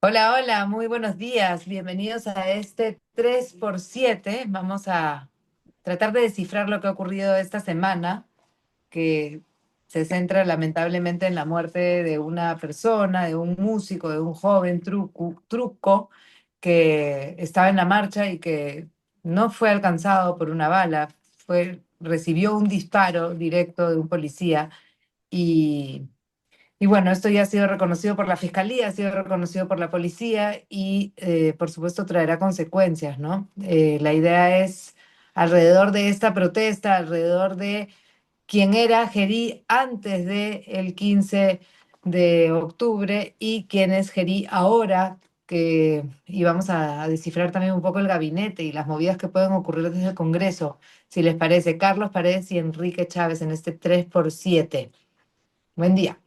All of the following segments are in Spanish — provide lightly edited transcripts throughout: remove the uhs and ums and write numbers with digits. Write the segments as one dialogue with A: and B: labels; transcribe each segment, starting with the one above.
A: Hola, hola, muy buenos días. Bienvenidos a este 3x7. Vamos a tratar de descifrar lo que ha ocurrido esta semana, que se centra lamentablemente en la muerte de una persona, de un músico, de un joven truco que estaba en la marcha y que no fue alcanzado por una bala, recibió un disparo directo de un policía y bueno, esto ya ha sido reconocido por la fiscalía, ha sido reconocido por la policía y por supuesto traerá consecuencias, ¿no? La idea es alrededor de esta protesta, alrededor de quién era Gerí antes del 15 de octubre y quién es Gerí ahora, y vamos a descifrar también un poco el gabinete y las movidas que pueden ocurrir desde el Congreso, si les parece. Carlos Paredes y Enrique Chávez en este 3x7. Buen día,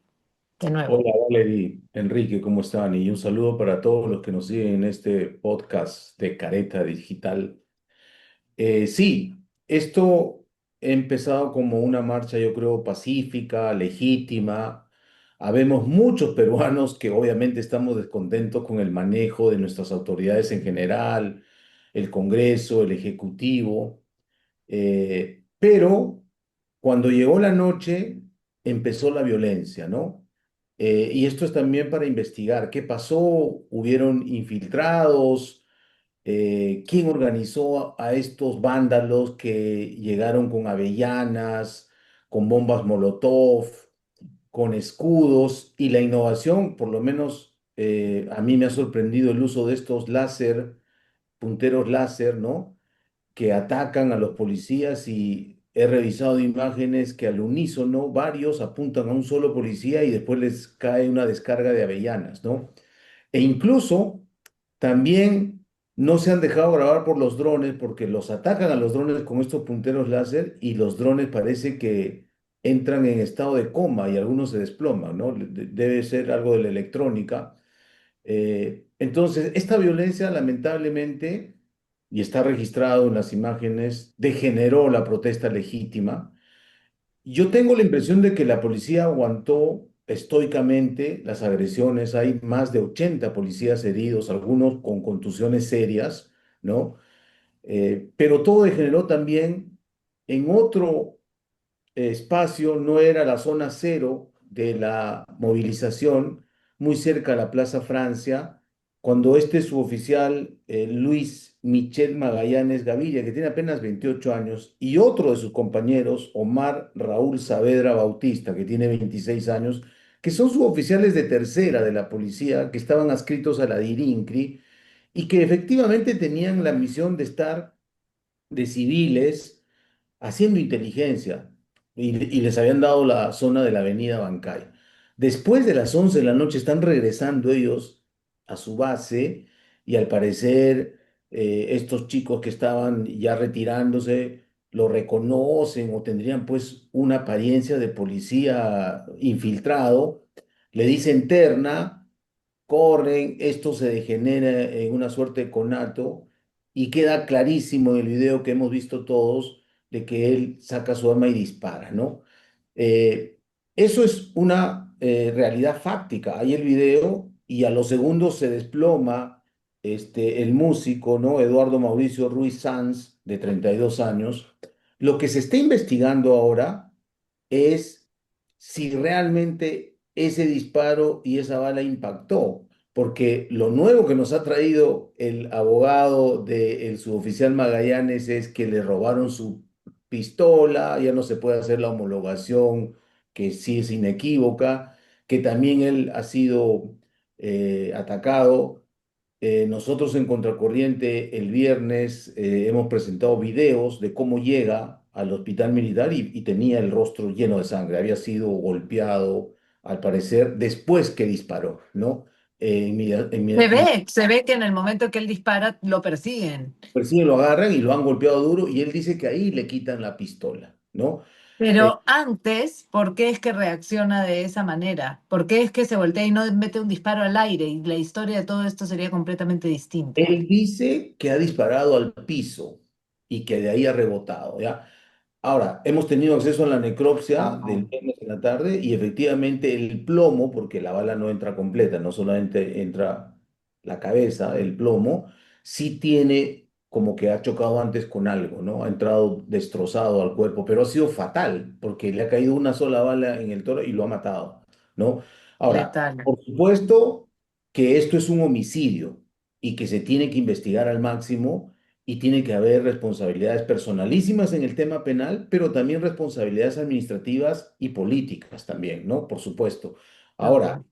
A: de nuevo.
B: Hola, Valery, Enrique, ¿cómo están? Y un saludo para todos los que nos siguen en este podcast de Careta Digital. Sí, esto ha empezado como una marcha, yo creo, pacífica, legítima. Habemos muchos peruanos que obviamente estamos descontentos con el manejo de nuestras autoridades en general, el Congreso, el Ejecutivo. Pero cuando llegó la noche, empezó la violencia, ¿no? Y esto es también para investigar qué pasó, hubieron infiltrados, quién organizó a estos vándalos que llegaron con avellanas, con bombas Molotov, con escudos y la innovación, por lo menos a mí me ha sorprendido el uso de estos láser, punteros láser, ¿no? Que atacan a los policías y he revisado imágenes que al unísono varios apuntan a un solo policía y después les cae una descarga de avellanas, ¿no? E incluso también no se han dejado grabar por los drones porque los atacan a los drones con estos punteros láser y los drones parece que entran en estado de coma y algunos se desploman, ¿no? Debe ser algo de la electrónica. Entonces, esta violencia lamentablemente, y está registrado en las imágenes, degeneró la protesta legítima. Yo tengo la impresión de que la policía aguantó estoicamente las agresiones. Hay más de 80 policías heridos, algunos con contusiones serias, ¿no? Pero todo degeneró también en otro espacio, no era la zona cero de la movilización, muy cerca de la Plaza Francia, cuando este suboficial, Luis Michel Magallanes Gavilla, que tiene apenas 28 años, y otro de sus compañeros, Omar Raúl Saavedra Bautista, que tiene 26 años, que son suboficiales de tercera de la policía, que estaban adscritos a la DIRINCRI, y que efectivamente tenían la misión de estar de civiles haciendo inteligencia y les habían dado la zona de la avenida Bancay. Después de las 11 de la noche están regresando ellos a su base y al parecer estos chicos que estaban ya retirándose lo reconocen o tendrían pues una apariencia de policía infiltrado, le dicen terna, corren, esto se degenera en una suerte de conato y queda clarísimo en el video que hemos visto todos de que él saca su arma y dispara, ¿no? Eh, Eso es una realidad fáctica. Hay el video y a los segundos se desploma el músico, ¿no? Eduardo Mauricio Ruiz Sanz, de 32 años. Lo que se está investigando ahora es si realmente ese disparo y esa bala impactó, porque lo nuevo que nos ha traído el abogado del suboficial Magallanes es que le robaron su pistola, ya no se puede hacer la homologación, que sí es inequívoca, que también él ha sido atacado. Nosotros en Contracorriente el viernes hemos presentado videos de cómo llega al hospital militar y tenía el rostro lleno de sangre. Había sido golpeado, al parecer, después que disparó, ¿no?
A: Se ve que en el momento que él dispara lo persiguen,
B: Persiguen, lo agarran y lo han golpeado duro y él dice que ahí le quitan la pistola, ¿no? Eh,
A: pero antes, ¿por qué es que reacciona de esa manera? ¿Por qué es que se voltea y no mete un disparo al aire? Y la historia de todo esto sería completamente distinta.
B: Él dice que ha disparado al piso y que de ahí ha rebotado, ¿ya? Ahora, hemos tenido acceso a la necropsia del viernes en la tarde y efectivamente el plomo, porque la bala no entra completa, no solamente entra la cabeza, el plomo, sí tiene como que ha chocado antes con algo, ¿no? Ha entrado destrozado al cuerpo, pero ha sido fatal porque le ha caído una sola bala en el toro y lo ha matado, ¿no? Ahora,
A: Letal.
B: por supuesto que esto es un homicidio y que se tiene que investigar al máximo y tiene que haber responsabilidades personalísimas en el tema penal, pero también responsabilidades administrativas y políticas también, ¿no? Por supuesto. Ahora,
A: Ajá.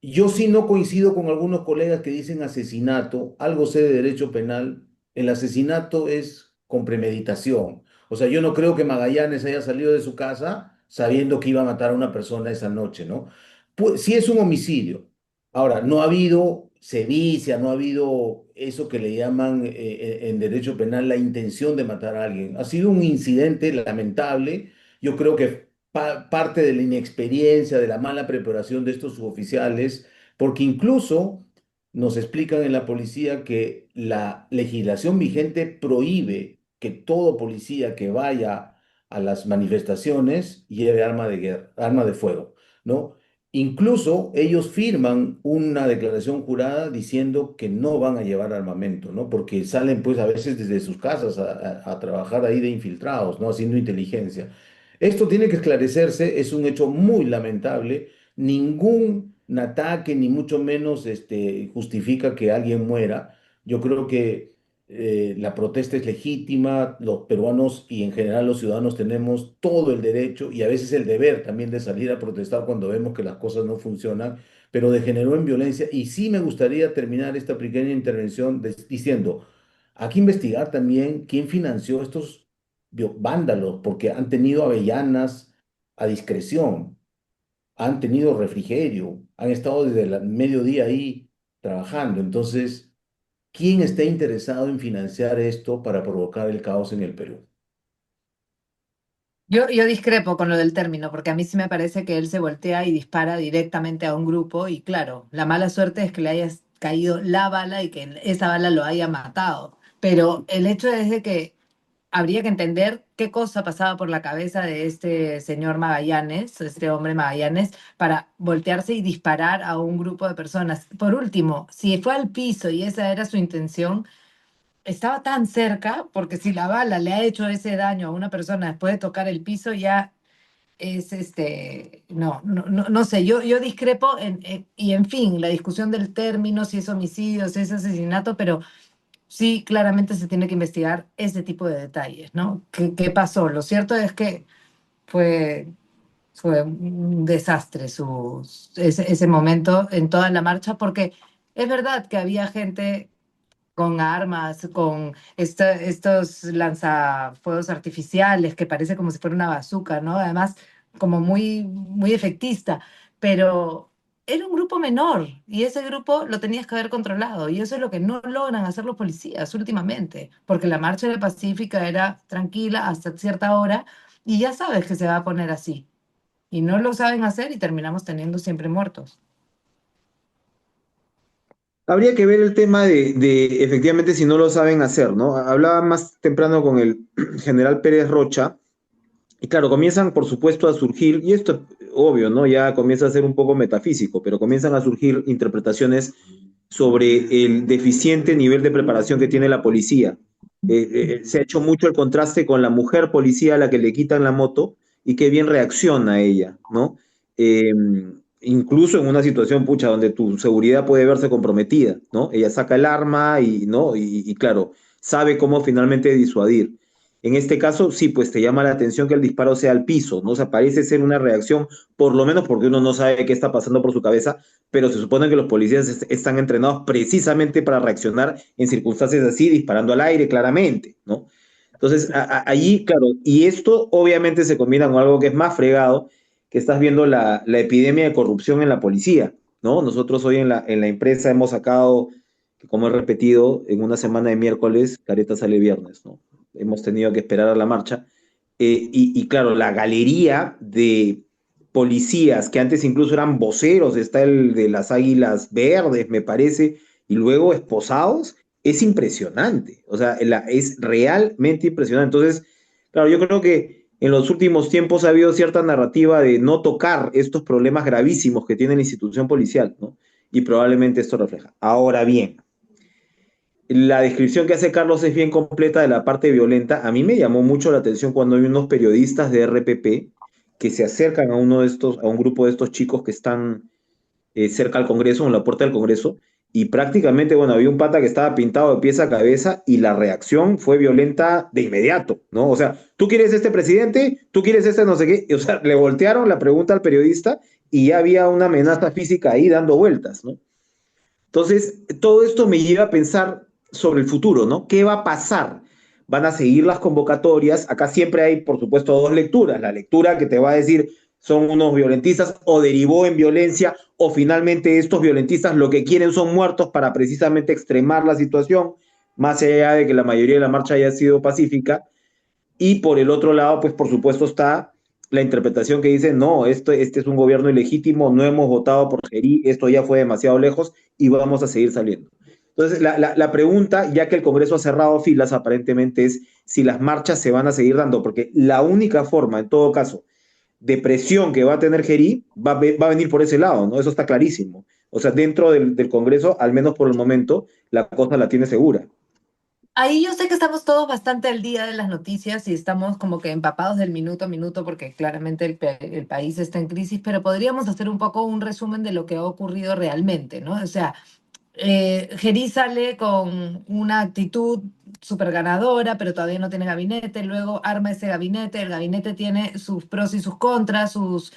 B: yo sí no coincido con algunos colegas que dicen asesinato, algo sé de derecho penal, el asesinato es con premeditación. O sea, yo no creo que Magallanes haya salido de su casa sabiendo que iba a matar a una persona esa noche, ¿no? Pues sí es un homicidio. Ahora, no ha habido sevicia, no ha habido eso que le llaman en derecho penal la intención de matar a alguien. Ha sido un incidente lamentable. Yo creo que parte de la inexperiencia, de la mala preparación de estos suboficiales, porque incluso nos explican en la policía que la legislación vigente prohíbe que todo policía que vaya a las manifestaciones lleve arma de guerra, arma de fuego, ¿no? Incluso ellos firman una declaración jurada diciendo que no van a llevar armamento, ¿no? Porque salen pues a veces desde sus casas a trabajar ahí de infiltrados, ¿no? Haciendo inteligencia. Esto tiene que esclarecerse, es un hecho muy lamentable. Ningún ataque, ni mucho menos justifica que alguien muera. Yo creo que la protesta es legítima, los peruanos y en general los ciudadanos tenemos todo el derecho y a veces el deber también de salir a protestar cuando vemos que las cosas no funcionan, pero degeneró en violencia. Y sí me gustaría terminar esta pequeña intervención diciendo, hay que investigar también quién financió estos vándalos, porque han tenido avellanas a discreción, han tenido refrigerio, han estado desde el mediodía ahí trabajando. Entonces, ¿quién está interesado en financiar esto para provocar el caos en el Perú?
A: Yo discrepo con lo del término, porque a mí sí me parece que él se voltea y dispara directamente a un grupo y claro, la mala suerte es que le haya caído la bala y que esa bala lo haya matado. Pero el hecho es de que habría que entender qué cosa pasaba por la cabeza de este señor Magallanes, este hombre Magallanes, para voltearse y disparar a un grupo de personas. Por último, si fue al piso y esa era su intención, estaba tan cerca, porque si la bala le ha hecho ese daño a una persona después de tocar el piso, ya es no sé, yo discrepo y en fin, la discusión del término, si es homicidio, si es asesinato, pero sí claramente se tiene que investigar ese tipo de detalles, ¿no? ¿Qué pasó? Lo cierto es que fue, fue un desastre ese momento en toda la marcha, porque es verdad que había gente con armas, con estos lanzafuegos artificiales que parece como si fuera una bazooka, ¿no? Además, como muy efectista, pero era un grupo menor y ese grupo lo tenías que haber controlado y eso es lo que no logran hacer los policías últimamente, porque la marcha era pacífica, era tranquila hasta cierta hora y ya sabes que se va a poner así y no lo saben hacer y terminamos teniendo siempre muertos.
C: Habría que ver el tema de efectivamente si no lo saben hacer, ¿no? Hablaba más temprano con el general Pérez Rocha, y claro, comienzan por supuesto a surgir, y esto obvio, ¿no? Ya comienza a ser un poco metafísico, pero comienzan a surgir interpretaciones sobre el deficiente nivel de preparación que tiene la policía. Se ha hecho mucho el contraste con la mujer policía a la que le quitan la moto y qué bien reacciona ella, ¿no? Eh, Incluso en una situación, pucha, donde tu seguridad puede verse comprometida, ¿no? Ella saca el arma y, ¿no? Y claro, sabe cómo finalmente disuadir. En este caso, sí, pues te llama la atención que el disparo sea al piso, ¿no? O sea, parece ser una reacción, por lo menos porque uno no sabe qué está pasando por su cabeza, pero se supone que los policías están entrenados precisamente para reaccionar en circunstancias así, disparando al aire claramente, ¿no? Entonces, allí, claro, y esto obviamente se combina con algo que es más fregado, que estás viendo la epidemia de corrupción en la policía, ¿no? Nosotros hoy en la empresa hemos sacado, como he repetido, en una semana de miércoles, careta sale viernes, ¿no? Hemos tenido que esperar a la marcha. Y claro, la galería de policías que antes incluso eran voceros, está el de las Águilas Verdes, me parece, y luego esposados, es impresionante. O sea, es realmente impresionante. Entonces, claro, yo creo que en los últimos tiempos ha habido cierta narrativa de no tocar estos problemas gravísimos que tiene la institución policial, ¿no? y probablemente esto refleja. Ahora bien, la descripción que hace Carlos es bien completa de la parte violenta. A mí me llamó mucho la atención cuando hay unos periodistas de RPP que se acercan a uno de estos, a un grupo de estos chicos que están cerca al Congreso, en la puerta del Congreso, y prácticamente, bueno, había un pata que estaba pintado de pies a cabeza y la reacción fue violenta de inmediato, ¿no? O sea, ¿tú quieres este presidente? ¿Tú quieres este no sé qué? O sea, le voltearon la pregunta al periodista y ya había una amenaza física ahí dando vueltas, ¿no? Entonces, todo esto me lleva a pensar sobre el futuro, ¿no? ¿Qué va a pasar? ¿Van a seguir las convocatorias? Acá siempre hay, por supuesto, dos lecturas. La lectura que te va a decir son unos violentistas o derivó en violencia o finalmente estos violentistas lo que quieren son muertos para precisamente extremar la situación, más allá de que la mayoría de la marcha haya sido pacífica. Y por el otro lado, pues por supuesto está la interpretación que dice, no, este es un gobierno ilegítimo, no hemos votado por Gerí, esto ya fue demasiado lejos y vamos a seguir saliendo. Entonces, la pregunta, ya que el Congreso ha cerrado filas, aparentemente es si las marchas se van a seguir dando, porque la única forma, en todo caso, de presión que va a tener Gerí va a venir por ese lado, ¿no? Eso está clarísimo. O sea, dentro del Congreso, al menos por el momento, la cosa la tiene segura.
A: Ahí yo sé que estamos todos bastante al día de las noticias y estamos como que empapados del minuto a minuto porque claramente el país está en crisis, pero podríamos hacer un poco un resumen de lo que ha ocurrido realmente, ¿no? O sea, Gerí sale con una actitud súper ganadora, pero todavía no tiene gabinete, luego arma ese gabinete, el gabinete tiene sus pros y sus contras, sus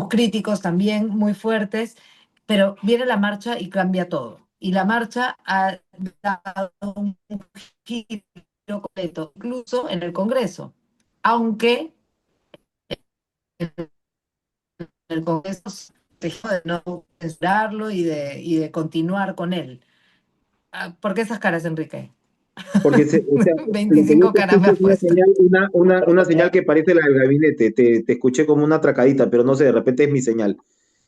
A: críticos también muy fuertes, pero viene la marcha y cambia todo. Y la marcha ha dado un giro completo, incluso en el Congreso, aunque en el Congreso se dejó de no censurarlo y de continuar con él. Ah, ¿por qué esas caras, Enrique?
C: Porque o sea, lo que yo
A: 25
C: te
A: caras me
C: escucho es
A: has puesto.
C: una señal que parece la del gabinete. Te escuché como una atracadita, pero no sé, de repente es mi señal.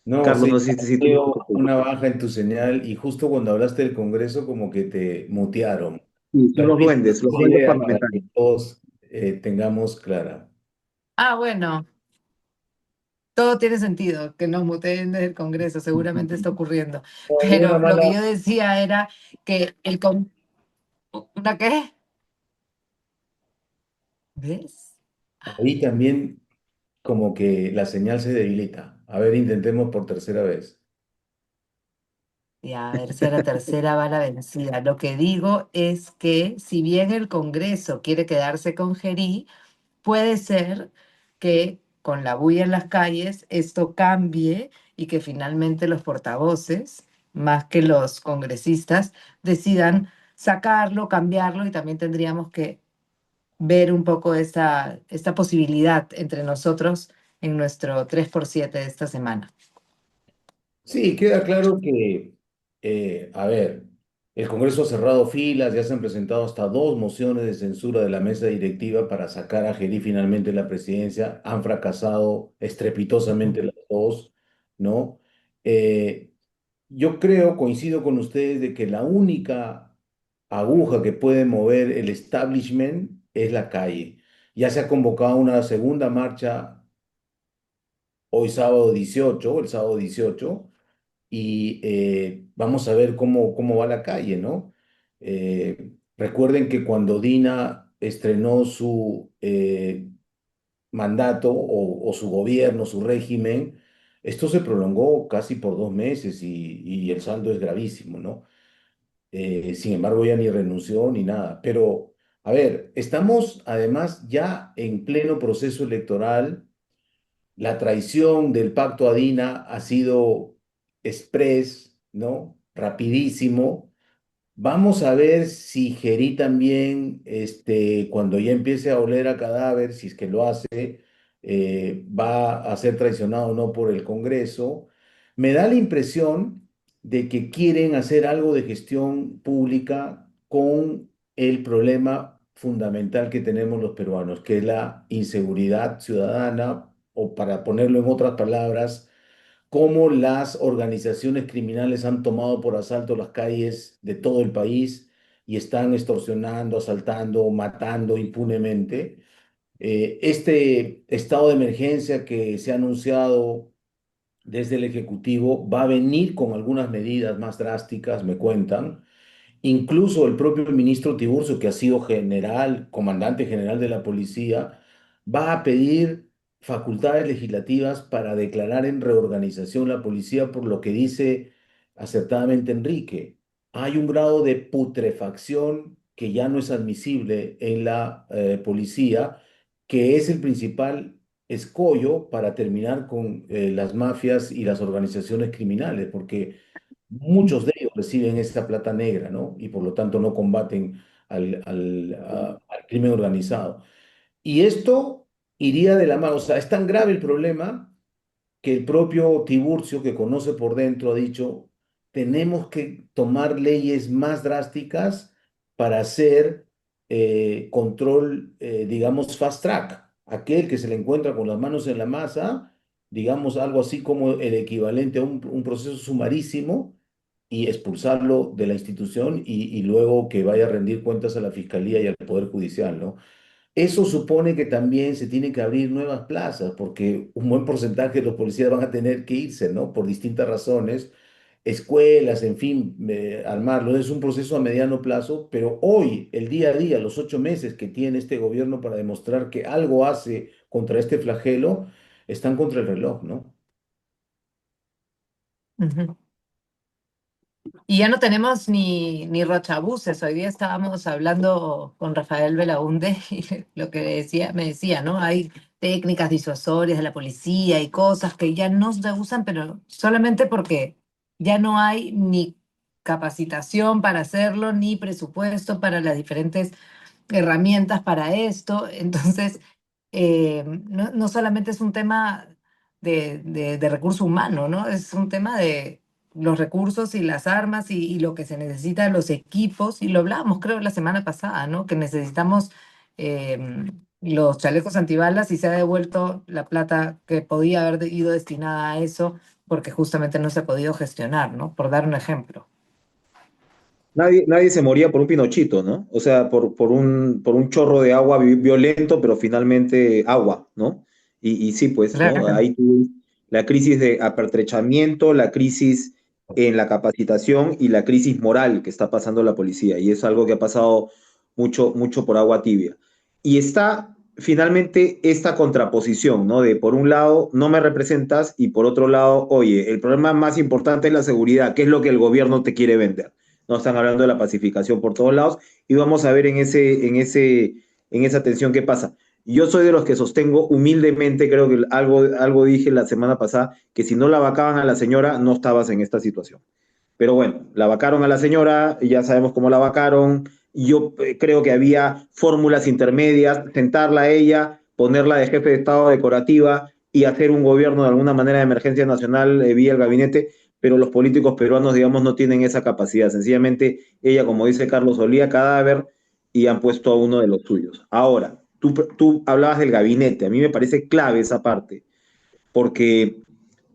B: No,
C: Carlos,
B: sí,
C: no sé si tú me
B: veo
C: escuchas.
B: una baja en tu señal y justo cuando hablaste del Congreso como que te mutearon.
C: Sí, son
B: Pero
C: los
B: esa
C: duendes
B: idea para que
C: parlamentarios.
B: todos tengamos clara.
A: Ah, bueno, todo tiene sentido, que nos muteen desde el Congreso, seguramente está ocurriendo.
B: No, hay una
A: Pero lo que
B: mala,
A: yo decía era que ¿Una qué? ¿Ves?
B: ahí también como que la señal se debilita. A ver, intentemos por tercera vez.
A: Y a ver si a la tercera va la vencida. Lo que digo es que si bien el Congreso quiere quedarse con Gerí, puede ser que con la bulla en las calles esto cambie y que finalmente los portavoces, más que los congresistas, decidan sacarlo, cambiarlo y también tendríamos que ver un poco esta posibilidad entre nosotros en nuestro 3x7 de esta semana.
B: Sí, queda claro que, a ver, el Congreso ha cerrado filas, ya se han presentado hasta dos mociones de censura de la mesa directiva para sacar a Gerí finalmente de la presidencia. Han fracasado estrepitosamente las dos, ¿no? Eh, yo creo, coincido con ustedes, de que la única aguja que puede mover el establishment es la calle. Ya se ha convocado una segunda marcha hoy sábado 18, el sábado 18 y vamos a ver cómo va la calle, ¿no? Recuerden que cuando Dina estrenó su mandato o su gobierno, su régimen, esto se prolongó casi por 2 meses y el saldo es gravísimo, ¿no? Sin embargo, ella ni renunció ni nada. Pero, a ver, estamos además ya en pleno proceso electoral. La traición del pacto Adina ha sido express, ¿no? Rapidísimo. Vamos a ver si Gerí también, cuando ya empiece a oler a cadáver, si es que lo hace, va a ser traicionado o no por el Congreso. Me da la impresión de que quieren hacer algo de gestión pública con el problema fundamental que tenemos los peruanos, que es la inseguridad ciudadana, o para ponerlo en otras palabras, cómo las organizaciones criminales han tomado por asalto las calles de todo el país y están extorsionando, asaltando, matando impunemente. Este estado de emergencia que se ha anunciado desde el Ejecutivo va a venir con algunas medidas más drásticas, me cuentan. Incluso el propio ministro Tiburcio, que ha sido general, comandante general de la policía, va a pedir facultades legislativas para declarar en reorganización la policía por lo que dice acertadamente Enrique. Hay un grado de putrefacción que ya no es admisible en la policía, que es el principal escollo para terminar con las mafias y las organizaciones criminales, porque muchos de ellos reciben esta plata negra, ¿no? Y por lo tanto no combaten al crimen organizado. Y esto iría de la mano, o sea, es tan grave el problema que el propio Tiburcio, que conoce por dentro, ha dicho, tenemos que tomar leyes más drásticas para hacer control, digamos, fast track. Aquel que se le encuentra con las manos en la masa, digamos, algo así como el equivalente a un proceso sumarísimo y expulsarlo de la institución y luego que vaya a rendir cuentas a la Fiscalía y al Poder Judicial, ¿no? Eso supone que también se tienen que abrir nuevas plazas, porque un buen porcentaje de los policías van a tener que irse, ¿no? Por distintas razones, escuelas, en fin, armarlo. Es un proceso a mediano plazo, pero hoy, el día a día, los 8 meses que tiene este gobierno para demostrar que algo hace contra este flagelo, están contra el reloj, ¿no?
A: Ujú. Y ya no tenemos ni rochabuses. Hoy día estábamos hablando con Rafael Belaúnde y lo que decía, me decía, ¿no? Hay técnicas disuasorias de la policía y cosas que ya no se usan, pero solamente porque ya no hay ni capacitación para hacerlo, ni presupuesto para las diferentes herramientas para esto. Entonces, no solamente es un tema de recurso humano, ¿no? Es un tema de los recursos y las armas y lo que se necesita, los equipos, y lo hablábamos creo la semana pasada, ¿no? Que necesitamos los chalecos antibalas y se ha devuelto la plata que podía haber ido destinada a eso porque justamente no se ha podido gestionar, ¿no? Por dar un ejemplo.
C: Nadie se moría por un pinochito, ¿no? O sea, por un chorro de agua violento, pero finalmente agua, ¿no? Y sí, pues, ¿no?
A: Claro.
C: Ahí tuve la crisis de apertrechamiento, la crisis en la capacitación y la crisis moral que está pasando la policía. Y es algo que ha pasado mucho, mucho por agua tibia. Y está finalmente esta contraposición, ¿no? De por un lado, no me representas y por otro lado, oye, el problema más importante es la seguridad, que es lo que el gobierno te quiere vender. No están hablando de la pacificación por todos lados y vamos a ver en esa tensión qué pasa. Yo soy de los que sostengo humildemente, creo que algo dije la semana pasada, que si no la vacaban a la señora no estabas en esta situación. Pero bueno, la vacaron a la señora, ya sabemos cómo la vacaron. Yo creo que había fórmulas intermedias, sentarla a ella, ponerla de jefe de Estado decorativa y hacer un gobierno de alguna manera de emergencia nacional vía el gabinete, pero los políticos peruanos, digamos, no tienen esa capacidad. Sencillamente, ella, como dice Carlos, olía cadáver y han puesto a uno de los suyos. Ahora, tú hablabas del gabinete, a mí me parece clave esa parte, porque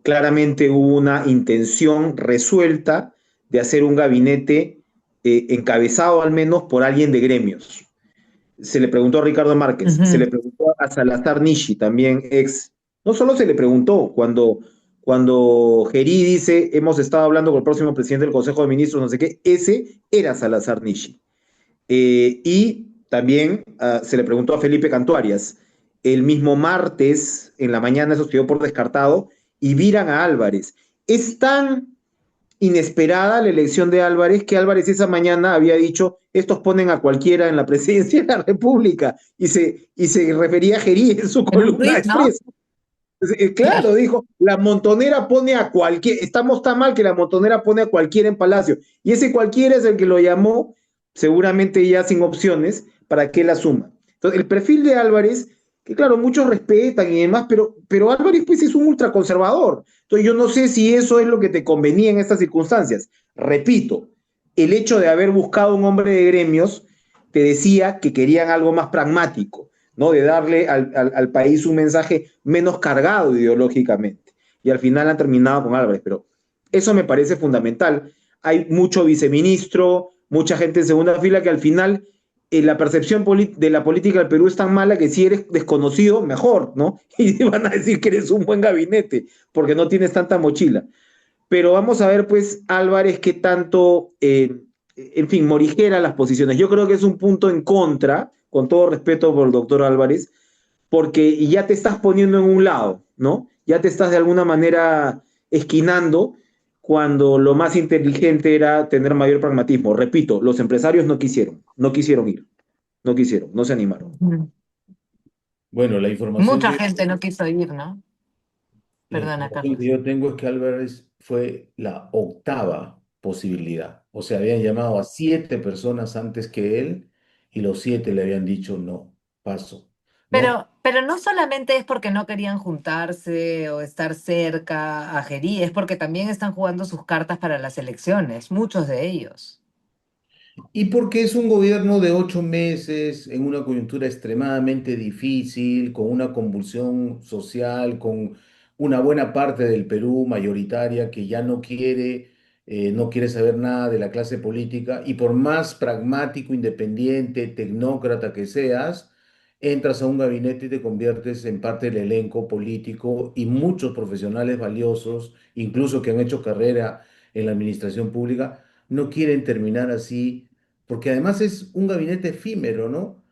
C: claramente hubo una intención resuelta de hacer un gabinete encabezado al menos por alguien de gremios. Se le preguntó a Ricardo Márquez, se
A: Ujú.
C: le preguntó a Salazar Nishi, también ex. No solo se le preguntó, cuando Gerí dice, hemos estado hablando con el próximo presidente del Consejo de Ministros, no sé qué, ese era Salazar Nishi. Y también se le preguntó a Felipe Cantuarias. El mismo martes, en la mañana, eso se dio por descartado, y viran a Álvarez. Es tan inesperada la elección de Álvarez que Álvarez esa mañana había dicho, estos ponen a cualquiera en la presidencia de la República, y se refería a Gerí en su
A: En un
C: columna
A: tuit, ¿no?
C: expresa. Claro, dijo, la montonera pone a cualquiera, estamos tan mal que la montonera pone a cualquiera en Palacio. Y ese cualquiera es el que lo llamó, seguramente ya sin opciones, para que él asuma. Entonces, el perfil de Álvarez, que claro, muchos respetan y demás, pero Álvarez pues es un ultraconservador. Entonces, yo no sé si eso es lo que te convenía en estas circunstancias. Repito, el hecho de haber buscado un hombre de gremios te decía que querían algo más pragmático, ¿no? De darle al país un mensaje menos cargado ideológicamente. Y al final han terminado con Álvarez, pero eso me parece fundamental. Hay mucho viceministro, mucha gente en segunda fila que al final la percepción de la política del Perú es tan mala que si eres desconocido, mejor, ¿no? Y van a decir que eres un buen gabinete, porque no tienes tanta mochila. Pero vamos a ver, pues, Álvarez, qué tanto, en fin, morigera las posiciones. Yo creo que es un punto en contra, con todo respeto por el doctor Álvarez, porque ya te estás poniendo en un lado, ¿no? Ya te estás de alguna manera esquinando cuando lo más inteligente era tener mayor pragmatismo. Repito, los empresarios no quisieron ir, no quisieron, no se animaron.
A: Ujú.
B: Bueno, la información
A: Mucha
B: que
A: gente no quiso ir, ¿no?
B: La
A: Perdona,
B: información que
A: Carlos.
B: yo tengo es que Álvarez fue la octava posibilidad. O sea, habían llamado a 7 personas antes que él y los 7 le habían dicho no, paso, ¿no?
A: Pero no solamente es porque no querían juntarse o estar cerca a Gerí, es porque también están jugando sus cartas para las elecciones, muchos de ellos.
B: Y porque es un gobierno de 8 meses en una coyuntura extremadamente difícil, con una convulsión social, con una buena parte del Perú mayoritaria que ya no quiere saber nada de la clase política, y por más pragmático, independiente, tecnócrata que seas, entras a un gabinete y te conviertes en parte del elenco político, y muchos profesionales valiosos, incluso que han hecho carrera en la administración pública, no quieren terminar así, porque además es un gabinete efímero, ¿no?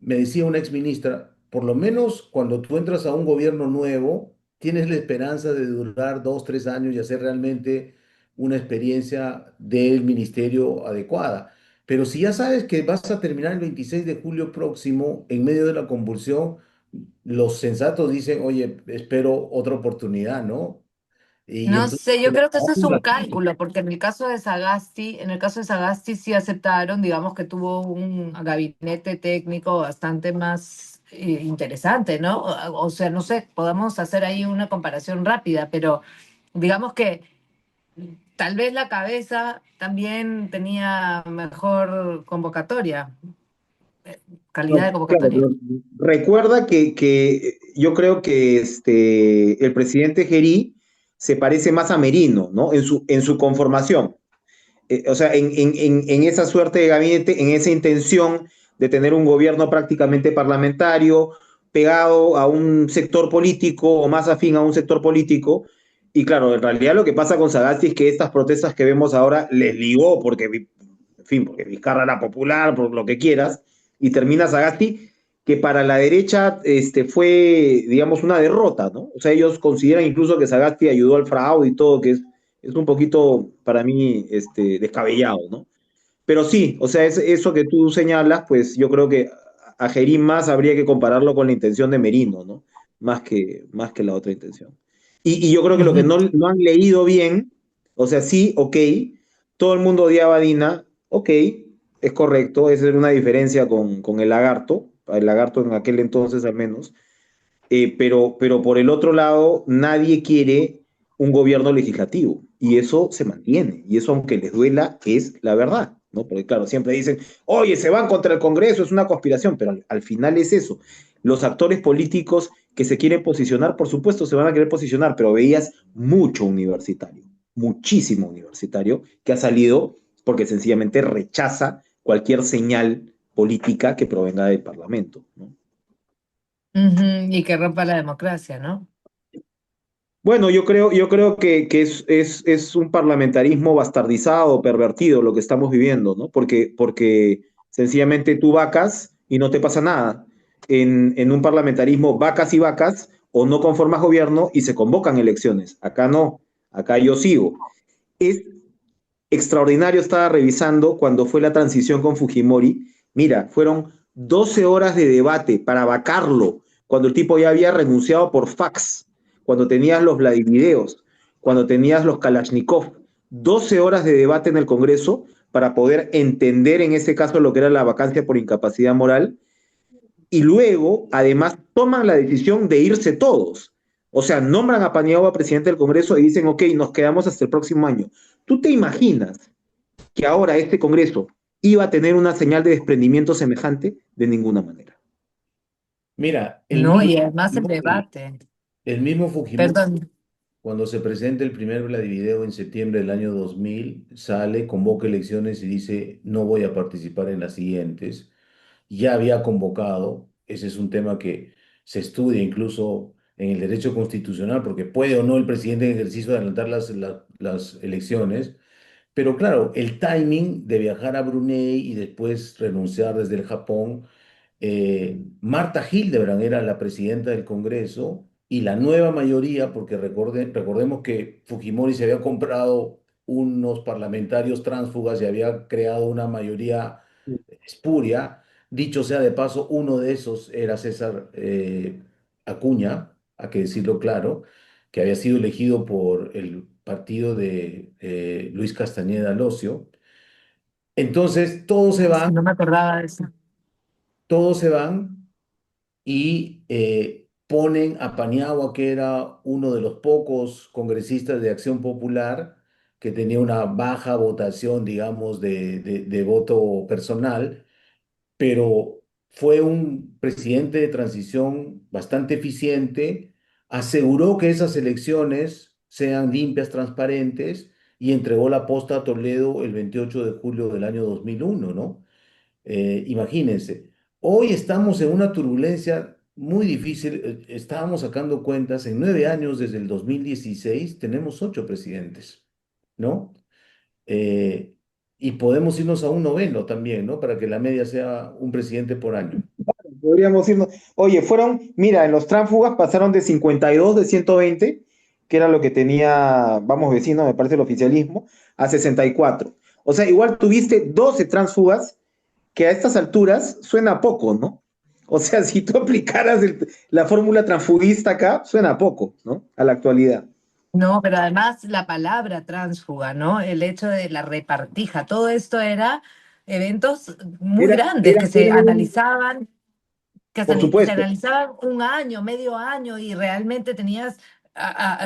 B: Me decía una ex ministra, por lo menos cuando tú entras a un gobierno nuevo, tienes la esperanza de durar 2, 3 años y hacer realmente una experiencia del ministerio adecuada. Pero si ya sabes que vas a terminar el 26 de julio próximo, en medio de la convulsión, los sensatos dicen, oye, espero otra oportunidad, ¿no? Y
A: No
B: entonces,
A: sé, yo creo que eso es
B: aún
A: un
B: así,
A: cálculo, porque en el caso de Sagasti sí aceptaron, digamos que tuvo un gabinete técnico bastante más interesante, ¿no? O sea, no sé, podemos hacer ahí una comparación rápida, pero digamos que tal vez la cabeza también tenía mejor convocatoria, calidad de
C: No, claro,
A: convocatoria.
C: pero recuerda que yo creo que el presidente Gerí se parece más a Merino, ¿no? En su conformación. O sea, en esa suerte de gabinete, en esa intención de tener un gobierno prácticamente parlamentario, pegado a un sector político o más afín a un sector político. Y claro, en realidad lo que pasa con Sagasti es que estas protestas que vemos ahora les ligó porque, en fin, porque Vizcarra era popular, por lo que quieras, y termina Sagasti, que para la derecha fue, digamos, una derrota, ¿no? O sea, ellos consideran incluso que Sagasti ayudó al fraude y todo, que es un poquito para mí descabellado, ¿no? Pero sí, o sea, eso que tú señalas, pues yo creo que a Jerín más habría que compararlo con la intención de Merino, ¿no? Más que la otra intención. Y yo creo que lo que
A: Ujú.
C: no han leído bien, o sea, sí, ok, todo el mundo odiaba a Dina, ok, es correcto, esa era una diferencia con el lagarto en aquel entonces al menos, pero por el otro lado, nadie quiere un gobierno legislativo y eso se mantiene. Y eso, aunque les duela, es la verdad, ¿no? Porque, claro, siempre dicen, oye, se van contra el Congreso, es una conspiración, pero al final es eso. Los actores políticos que se quieren posicionar, por supuesto, se van a querer posicionar, pero veías mucho universitario, muchísimo universitario, que ha salido porque sencillamente rechaza cualquier señal política que provenga del Parlamento, ¿no?
A: Ujú, y que rompa la democracia, ¿no?
C: Bueno, yo creo que es un parlamentarismo bastardizado, pervertido lo que estamos viviendo, ¿no? Porque sencillamente tú vacas y no te pasa nada. En un parlamentarismo vacas y vacas o no conformas gobierno y se convocan elecciones. Acá no, acá yo sigo. Es extraordinario, estaba revisando cuando fue la transición con Fujimori. Mira, fueron 12 horas de debate para vacarlo, cuando el tipo ya había renunciado por fax, cuando tenías los Vladivideos, cuando tenías los Kalashnikov. 12 horas de debate en el Congreso para poder entender en ese caso lo que era la vacancia por incapacidad moral y luego, además, toman la decisión de irse todos. O sea, nombran a Paniagua presidente del Congreso y dicen, ok, nos quedamos hasta el próximo año. ¿Tú te imaginas que ahora este Congreso iba a tener una señal de desprendimiento semejante? De ninguna manera.
B: mira,
A: No, y además el debate.
B: El mismo Fujimori,
A: Perdón.
B: cuando se presenta el primer Vladivideo en septiembre del año 2000, sale, convoca elecciones y dice, no voy a participar en las siguientes. ya había convocado. Ese es un tema que se estudia incluso en el derecho constitucional, porque puede o no el presidente en ejercicio adelantar las elecciones. Pero claro, el timing de viajar a Brunei y después renunciar desde el Japón, Marta Hildebrand era la presidenta del Congreso y la nueva mayoría, porque recordemos que Fujimori se había comprado unos parlamentarios tránsfugas y había creado una mayoría espuria. Dicho sea de paso, uno de esos era César Acuña, hay que decirlo claro, que había sido elegido por el partido de Luis Castañeda Locio. Entonces,
A: Si no me acordaba de eso.
B: todos se van y ponen a Paniagua, que era uno de los pocos congresistas de Acción Popular que tenía una baja votación, digamos, de voto personal, pero fue un presidente de transición bastante eficiente, aseguró que esas elecciones sean limpias, transparentes, y entregó la posta a Toledo el 28 de julio del año 2001, ¿no? Imagínense, hoy estamos en una turbulencia muy difícil. Estábamos sacando cuentas, en 9 años desde el 2016 tenemos 8 presidentes, ¿no? Eh, y podemos irnos a un noveno también, ¿no? Para que la media sea un presidente por año.
C: Podríamos irnos. Oye, mira, en los tránsfugas pasaron de 52 de 120, que era lo que tenía, vamos vecino, me parece el oficialismo, a 64. O sea, igual tuviste 12 tránsfugas, que a estas alturas suena poco, ¿no? O sea, si tú aplicaras la fórmula transfugista acá, suena poco, ¿no? A la actualidad.
A: No, pero además la palabra tránsfuga, ¿no? El hecho de la repartija, todo esto era eventos muy
C: Era,
A: grandes
C: era,
A: que se
C: era
A: analizaban,
C: por
A: se
C: supuesto.
A: analizaban un año, medio año y realmente tenías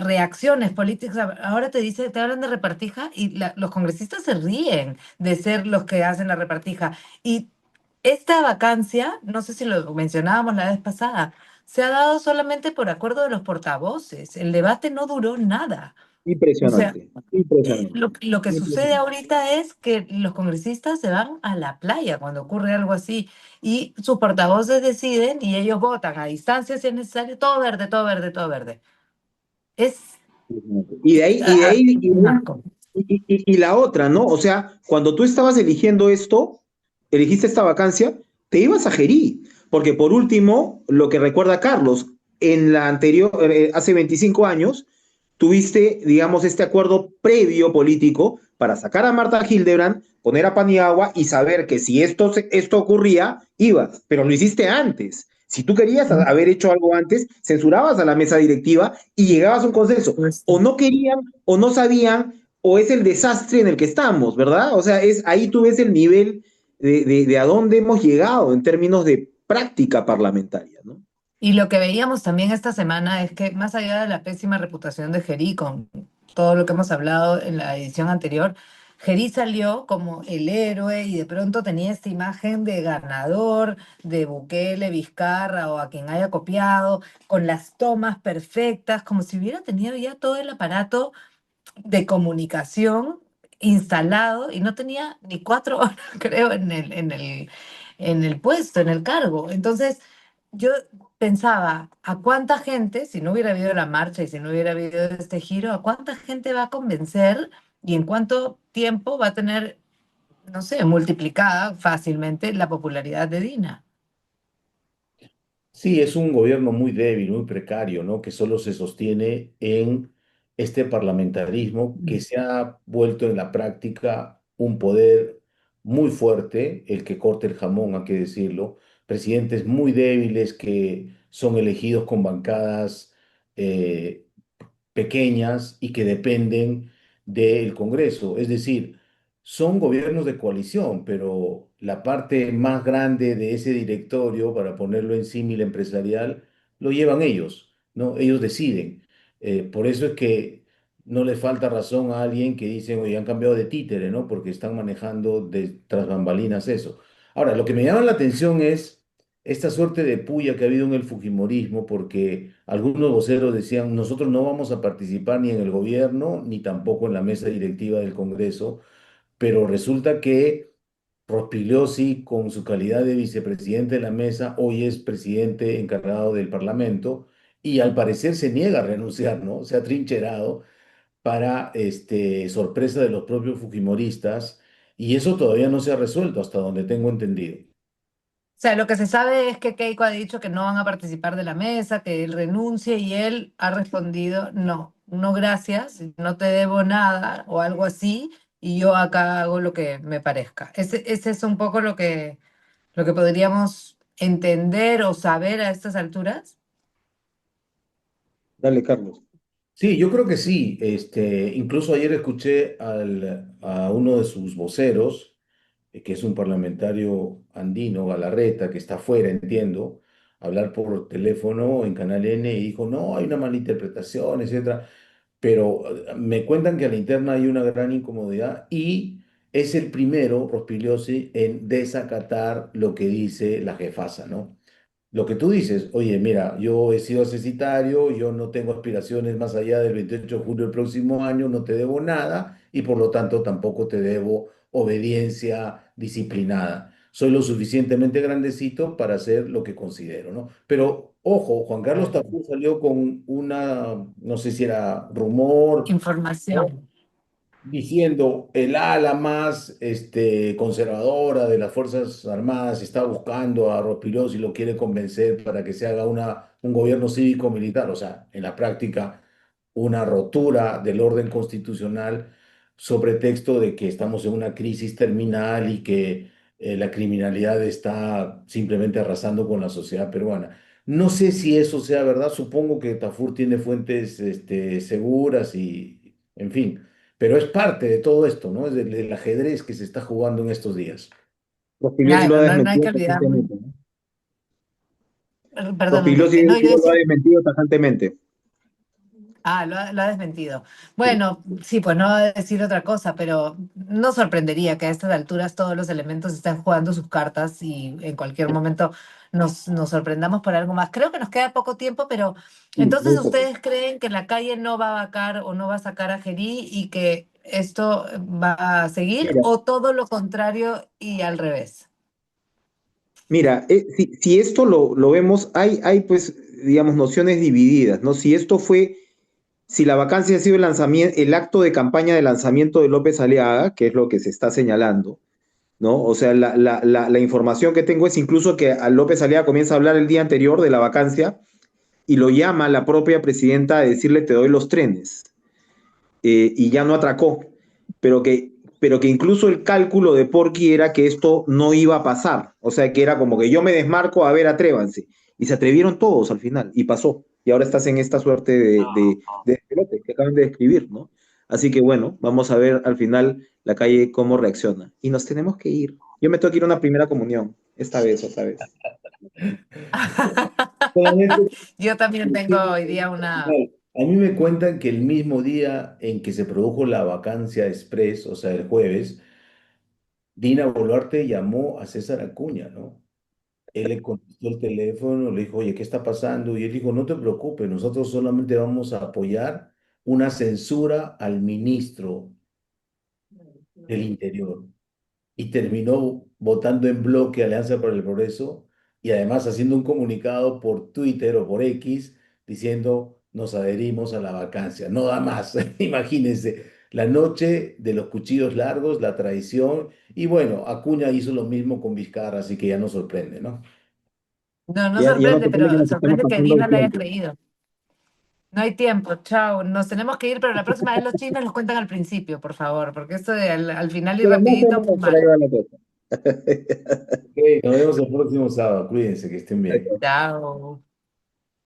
A: reacciones políticas. Ahora te dice, te hablan de repartija y los congresistas se ríen de ser los que hacen la repartija. Y esta vacancia, no sé si lo mencionábamos la vez pasada, se ha dado solamente por acuerdo de los portavoces. El debate no duró nada. O sea,
C: Impresionante, impresionante,
A: lo que sucede
C: impresionante.
A: ahorita es que los congresistas se van a la playa cuando ocurre algo así y sus portavoces deciden y ellos votan a distancia si es necesario, todo verde, todo verde, todo verde. Es
C: Y de ahí, y de ahí,
A: un asco.
C: y la otra, ¿no? O sea, cuando tú estabas eligiendo esto, elegiste esta vacancia, te ibas a Gerí, porque por último, lo que recuerda Carlos, en la anterior, hace 25 años, tuviste, digamos, este acuerdo previo político para sacar a Marta Hildebrand, poner a Paniagua y saber que si esto ocurría, ibas, pero lo hiciste antes. Si tú querías haber hecho algo antes, censurabas a la mesa directiva y llegabas a un consenso.
A: Pues,
C: O no querían, o no sabían, o es el desastre en el que estamos, ¿verdad? O sea, ahí tú ves el nivel de a dónde hemos llegado en términos de práctica parlamentaria, ¿no?
A: y lo que veíamos también esta semana es que más allá de la pésima reputación de Gerí, con todo lo que hemos hablado en la edición anterior, Gerí salió como el héroe y de pronto tenía esta imagen de ganador, de Bukele, Vizcarra o a quien haya copiado, con las tomas perfectas, como si hubiera tenido ya todo el aparato de comunicación instalado y no tenía ni 4 horas, creo, en el puesto, en el cargo. Entonces, yo pensaba, ¿a cuánta gente, si no hubiera habido la marcha y si no hubiera habido este giro, a cuánta gente va a convencer y en cuánto tiempo va a tener, no sé, multiplicada fácilmente la popularidad de Dina?
B: Sí, es un gobierno muy débil, muy precario, ¿no? Que solo se sostiene en este parlamentarismo que se ha vuelto en la práctica un poder muy fuerte, el que corta el jamón, hay que decirlo. Presidentes muy débiles que son elegidos con bancadas eh, pequeñas y que dependen del Congreso. Es decir, son gobiernos de coalición, pero la parte más grande de ese directorio, para ponerlo en símil empresarial, lo llevan ellos, ¿no? Ellos deciden. Por eso es que no les falta razón a alguien que dicen, oye, han cambiado de títere, ¿no? Porque están manejando tras bambalinas eso. Ahora, lo que me llama la atención es esta suerte de puya que ha habido en el fujimorismo, porque algunos voceros decían, nosotros no vamos a participar ni en el gobierno, ni tampoco en la mesa directiva del Congreso, pero resulta que Rospigliosi, con su calidad de vicepresidente de la mesa, hoy es presidente encargado del Parlamento y al parecer se niega a renunciar, ¿no? Se ha trincherado para sorpresa de los propios fujimoristas y eso todavía no se ha resuelto hasta donde tengo entendido.
A: O sea, lo que se sabe es que Keiko ha dicho que no van a participar de la mesa, que él renuncie y él ha respondido, no, no gracias, no te debo nada o algo así y yo acá hago lo que me parezca. Ese es un poco lo que podríamos entender o saber a estas alturas.
C: Dale, Carlos.
B: Sí, yo creo que sí. Incluso ayer escuché a uno de sus voceros, que es un parlamentario andino, Galarreta, que está afuera, entiendo, hablar por teléfono en Canal N y dijo, no, hay una mala interpretación, etcétera. Pero me cuentan que a la interna hay una gran incomodidad y es el primero, Rospigliosi, en desacatar lo que dice la jefasa, ¿no? Lo que tú dices, oye, mira, yo he sido cesitario, yo no tengo aspiraciones más allá del 28 de julio del próximo año, no te debo nada y por lo tanto tampoco te debo obediencia disciplinada. Soy lo suficientemente grandecito para hacer lo que considero, ¿no? Pero ojo, Juan Carlos
A: Claro.
B: Tafur salió con una, no sé si era rumor, ¿no?
A: Información.
B: Diciendo el ala más conservadora de las Fuerzas Armadas está buscando a Rospigliosi y lo quiere convencer para que se haga un gobierno cívico-militar, o sea, en la práctica una rotura del orden constitucional sobre texto de que estamos en una crisis terminal y que la criminalidad está simplemente arrasando con la sociedad peruana. No sé si eso sea verdad, supongo que Tafur tiene fuentes seguras y, en fin. Pero es parte de todo esto, ¿no? Es del ajedrez que se está jugando en estos días.
C: Rospigliosi lo ha
A: Claro, no, no hay
C: desmentido
A: que olvidar.
C: tajantemente, ¿no?
A: Perdón,
C: Rospigliosi
A: Enrique. No, yo
C: lo ha
A: decía.
C: desmentido tajantemente.
A: Ah, lo ha desmentido.
C: Sí.
A: Bueno, sí, pues no va a decir otra cosa, pero no sorprendería que a estas alturas todos los elementos estén jugando sus cartas y en cualquier momento nos sorprendamos por algo más. Creo que nos queda poco tiempo, pero
C: Sí,
A: entonces
C: muy poco.
A: ¿ustedes creen que la calle no va a vacar o no va a sacar a Gerí y que esto va a seguir
C: Mira,
A: o todo lo contrario y al revés?
C: mira, si esto lo vemos, hay pues, digamos, nociones divididas, ¿no? Si la vacancia ha sido el acto de campaña de lanzamiento de López Aliaga, que es lo que se está señalando, ¿no? O sea, la información que tengo es incluso que a López Aliaga comienza a hablar el día anterior de la vacancia y lo llama la propia presidenta a decirle te doy los trenes, y ya no atracó, pero que incluso el cálculo de Porky era que esto no iba a pasar, o sea, que era como que yo me desmarco, a ver, atrévanse, y se atrevieron todos al final, y pasó, y ahora estás en esta suerte de despelote que acaban de describir, ¿no? Así que bueno, vamos a ver al final la calle cómo reacciona. Y nos tenemos que ir. Yo me tengo que ir a una primera comunión, esta vez, otra vez.
B: Solamente
A: Yo también tengo hoy día una.
B: a mí me cuentan que el mismo día en que se produjo la vacancia express, o sea, el jueves, Dina Boluarte llamó a César Acuña, ¿no? Él le contestó el teléfono, le dijo, oye, ¿qué está pasando? Y él dijo, no te preocupes, nosotros solamente vamos a apoyar una censura al ministro del Interior. Y terminó votando en bloque Alianza para el Progreso y además haciendo un comunicado por Twitter o por X diciendo nos adherimos a la vacancia. No da más, imagínense, la noche de los cuchillos largos, la traición y bueno, Acuña hizo lo mismo con Vizcarra, así que ya no sorprende, ¿no?
A: No, no
C: Ya no
A: sorprende,
C: sorprende que
A: pero
C: nos estemos
A: sorprende que
C: pasando el
A: Dina le haya
C: tiempo.
A: creído. No hay tiempo, chao. Nos tenemos que ir, pero la próxima vez los chismes los cuentan al principio, por favor, porque esto de al final ir
C: Pero más o
A: rapidito, muy
C: menos por ahí
A: mal.
C: va la cosa.
B: Ok, nos vemos el próximo sábado, cuídense, que estén bien.
A: Chao.